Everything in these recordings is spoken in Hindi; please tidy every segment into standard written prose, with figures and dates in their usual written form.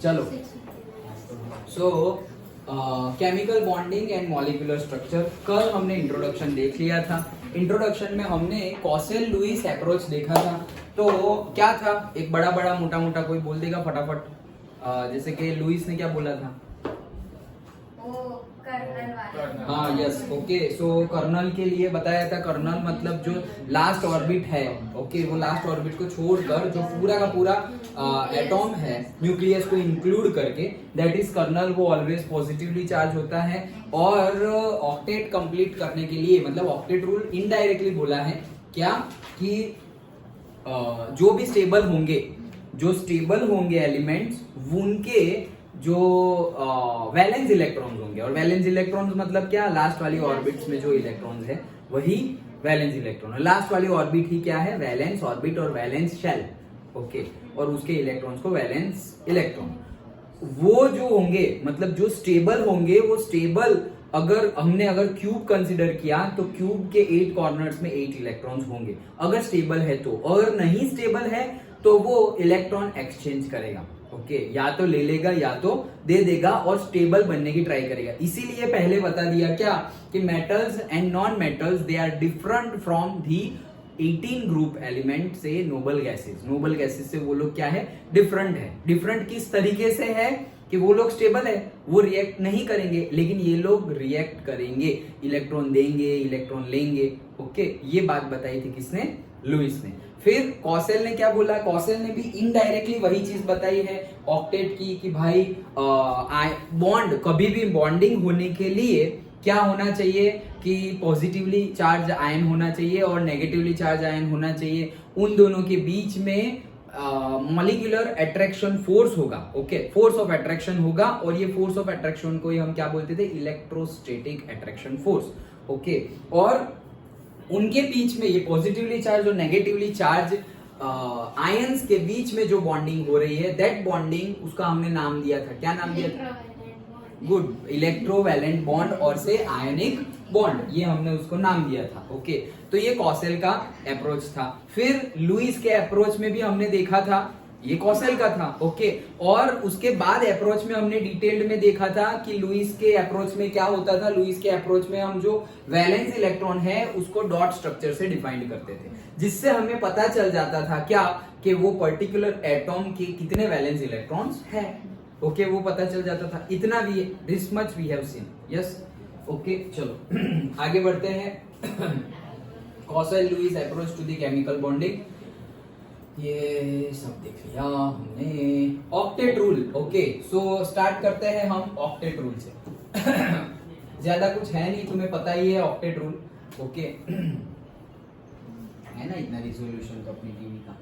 चलो, सो chemical bonding and molecular structure, कल हमने इंट्रोडक्शन देख लिया था। इंट्रोडक्शन में हमने कॉसेल लुईस अप्रोच देखा था। तो क्या था, एक बड़ा बड़ा मोटा मोटा कोई बोल देगा फटाफट। जैसे कि लुईस ने क्या बोला था? हाँ, यस, ओके। सो कर्नल के लिए बताया था, कर्नल मतलब जो लास्ट ऑर्बिट है, ओके, वो लास्ट ऑर्बिट को छोड़कर जो पूरा का पूरा एटॉम है न्यूक्लियस को इंक्लूड करके, दैट इज कर्नल, वो ऑलवेज पॉजिटिवली चार्ज होता है। और ऑक्टेट कंप्लीट करने के लिए, मतलब ऑक्टेट रूल इनडायरेक्टली बोला है क्या कि जो भी स्टेबल होंगे एलिमेंट्स, उनके जो वैलेंस इलेक्ट्रॉन्स होंगे, और वैलेंस इलेक्ट्रॉन्स मतलब क्या, लास्ट वाली ऑर्बिट्स में जो इलेक्ट्रॉन्स है वही वैलेंस इलेक्ट्रॉन है। लास्ट वाली ऑर्बिट ही क्या है, वैलेंस ऑर्बिट और वैलेंस शेल, ओके, और उसके इलेक्ट्रॉन्स को वैलेंस इलेक्ट्रॉन। वो जो होंगे, मतलब जो स्टेबल होंगे, वो स्टेबल, अगर क्यूब कंसिडर किया तो क्यूब के 8 कॉर्नर्स में 8 इलेक्ट्रॉन्स होंगे, अगर स्टेबल है तो। अगर नहीं स्टेबल है तो वो इलेक्ट्रॉन एक्सचेंज करेगा, ओके, या तो ले लेगा या तो दे देगा, और स्टेबल बनने की ट्राई करेगा। इसीलिए पहले बता दिया क्या कि metals and non metals, they are different from the 18 group element से नोबल गैसेस से वो लोग क्या है, डिफरेंट है। डिफरेंट किस तरीके से है कि वो लोग स्टेबल है, वो रिएक्ट नहीं करेंगे, लेकिन ये लोग रिएक्ट करेंगे, इलेक्ट्रॉन देंगे, इलेक्ट्रॉन लेंगे, ओके। ये बात बताई थी किसने, लुईस ने। फिर कॉसेल ने क्या बोला, कॉसेल ने भी इनडायरेक्टली वही चीज बताई है ऑक्टेट की, कि भाई बॉन्ड, कभी भी बॉन्डिंग होने के लिए क्या होना चाहिए कि पॉजिटिवली चार्ज आयन होना चाहिए और नेगेटिवली चार्ज आयन होना चाहिए। उन दोनों के बीच में मॉलिक्यूलर अट्रैक्शन फोर्स होगा, ओके, फोर्स ऑफ अट्रैक्शन होगा, और ये फोर्स ऑफ अट्रैक्शन को ही हम क्या बोलते थे, इलेक्ट्रोस्टैटिक अट्रैक्शन फोर्स, ओके। और उनके बीच में ये पॉजिटिवली चार्ज और नेगेटिवली चार्ज आयंस के बीच में जो बॉन्डिंग हो रही है, दैट बॉन्डिंग, उसका हमने नाम दिया था, क्या नाम दिया था? गुड, इलेक्ट्रोवैलेंट बॉन्ड और से आयनिक बॉन्ड, ये हमने उसको नाम दिया था, ओके। तो ये कॉसेल का अप्रोच था। फिर लुईस के अप्रोच में भी हमने देखा था, ये कॉसेल का था, ओके। और उसके बाद अप्रोच में हमने डिटेल्ड में देखा था कि लुईस के अप्रोच में क्या होता था। लुईस के अप्रोच में हम जो वैलेंस इलेक्ट्रॉन है उसको डॉट स्ट्रक्चर से डिफाइन करते थे, जिससे हमें पता चल जाता था क्या कि वो पर्टिकुलर एटॉम के कितने वैलेंस इलेक्ट्रॉन्स है, ओके, वो पता चल जाता था। इतना भी, this much we have seen, yes, okay. चलो आगे बढ़ते हैं। Kossel Lewis approach to the chemical bonding, ये सब देख लिया हमने। Octet rule, okay, so start करते हैं हम ऑक्टेट रूल से। ज्यादा कुछ है नहीं, तुम्हें पता ही है ऑक्टेट रूल, ओके। है ना इतना रिजोल्यूशन तो अपनी टीवी का,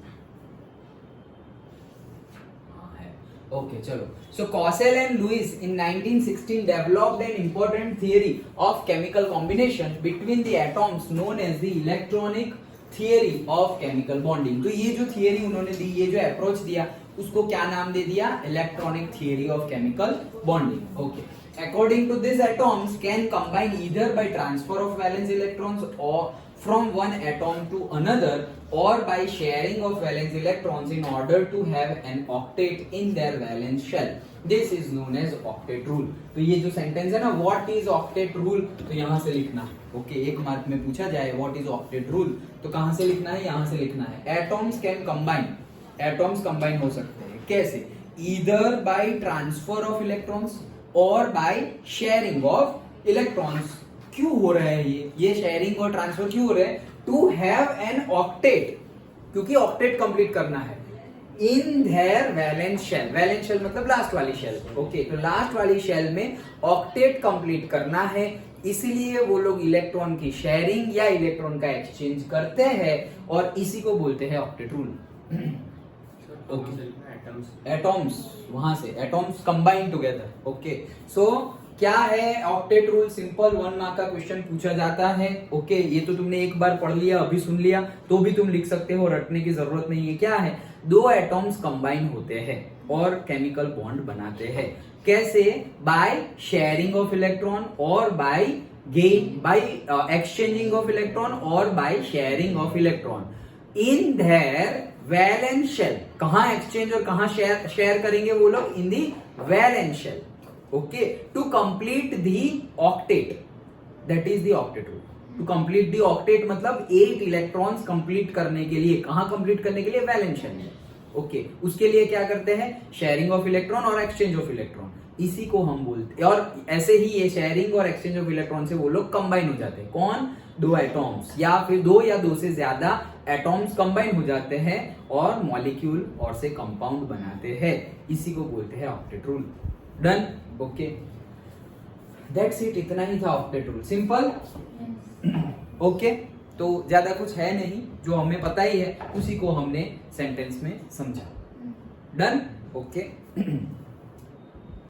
हाँ है, ओके। चलो, so Kossel and Lewis in 1916 developed an important theory of chemical combination between the atoms known as the electronic theory of chemical bonding. तो ये जो थियरी उन्होंने दी, ये जो अप्रोच दिया, उसको क्या नाम दे दिया, electronic theory of chemical bonding, okay. According to this, atoms can combine either by transfer of valence electrons or from one atom to another, or by sharing of valence electrons in order to have an octet in their valence shell. This is known as octet rule. तो ये जो सेंटेंस है ना, what is octet rule, तो यहाँ से लिखना, ओके। एक मार्क में पूछा जाए what is octet rule, तो कहाँ से लिखना है, यहाँ से लिखना है। Atoms can combine, atoms combine हो सकते हैं, कैसे? Either by transfer of electrons और बाय शेयरिंग ऑफ इलेक्ट्रॉन्स। क्यों हो रहा है ये शेयरिंग और ट्रांसफर क्यों हो रहा है? टू हैव एन ऑक्टेट, क्योंकि ऑक्टेट कंप्लीट करना है in their valence shell. Valence shell मतलब लास्ट वाली शेल, ओके। तो लास्ट वाली शेल में ऑक्टेट कंप्लीट करना है, इसीलिए वो लोग इलेक्ट्रॉन की शेयरिंग या इलेक्ट्रॉन का एक्सचेंज करते हैं, और इसी को बोलते हैं ऑक्टेट रूल, ओके। एटॉम्स, वहां से एटॉम्स कंबाइन टुगेदर, ओके। सो क्या है ऑक्टेट रूल? सिंपल 1 मार्क का क्वेश्चन पूछा जाता है, ओके। ये तो तुमने एक बार पढ़ लिया, अभी सुन लिया, तो भी तुम लिख सकते हो, रटने की जरूरत नहीं है। क्या है? 2 एटॉम्स कंबाइन होते हैं और केमिकल बॉन्ड बनाते हैं। कैसे? बाय शेयरिंग ऑफ इलेक्ट्रॉन और by gain, by exchanging of electron और by sharing of electron in their valence shell. कहां एक्सचेंज और कहां शेयर करेंगे वो लोग? In the valence shell. Okay, to complete the octet, that is the octet rule. To complete the octet मतलब 8 इलेक्ट्रॉन्स कंप्लीट करने के लिए, कहां कंप्लीट करने के लिए? वैलेंस शेल में। ओके, उसके लिए क्या करते हैं? शेयरिंग ऑफ इलेक्ट्रॉन और एक्सचेंज ऑफ इलेक्ट्रॉन, इसी को हम बोलते हैं। और ऐसे ही ये शेयरिंग और एक्सचेंज ऑफ इलेक्ट्रॉन से वो लोग कंबाइन हो जाते हैं। कौन? दो एटॉम्स या फिर दो या दो से ज्यादा एटॉम्स कंबाइन हो जाते हैं और मॉलिक्यूल और से कंपाउंड बनाते हैं, इसी को बोलते हैं octet rule. Done? Okay, that's it, इतना ही था ऑक्टेट रूल, सिंपल। ओके, तो ज्यादा कुछ है नहीं, जो हमें पता ही है उसी को हमने सेंटेंस में समझा। डन? ओके।